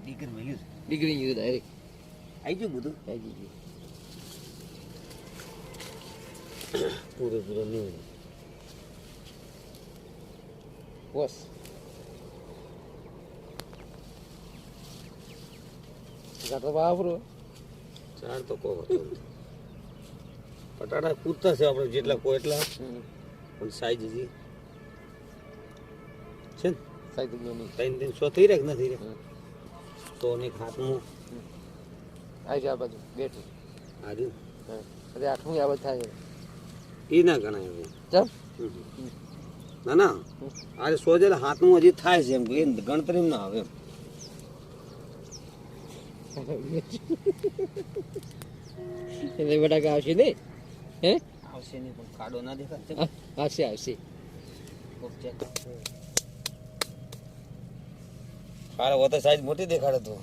Digger મળ્યું છે. Degree ગયું ડાયરેક્ટ આવી ગયું બધું આવી ગયું પૂરેપૂરો નહીં બસ ગાતો વાપરો ચાર તો કહો હતો પટાટા પૂરતા છે આપણે જેટલા કહો એટલા પણ સાઈઝ હજી છે ને સાઈડ નહીં ત્રણ દિન સો થઈ રહ્યા કે નથી રહ્યા તો ને હાથનું આવી જાય આ બાજુ બેઠું હાર્યું હા અરે આઠમું આ થાય છે એ ના ગણાય હવે ચમ ના ના આજે સોજેલા હાથનું હજી થાય છે એમ એ ગણતરી ના આવે એમ એટલે બટાકા આવશે નહીં હે આવશે નહીં પણ ખાડો ના દેખાય આવશે આવશે સારો હોતો સાઈઝ મોટી દેખાડે તો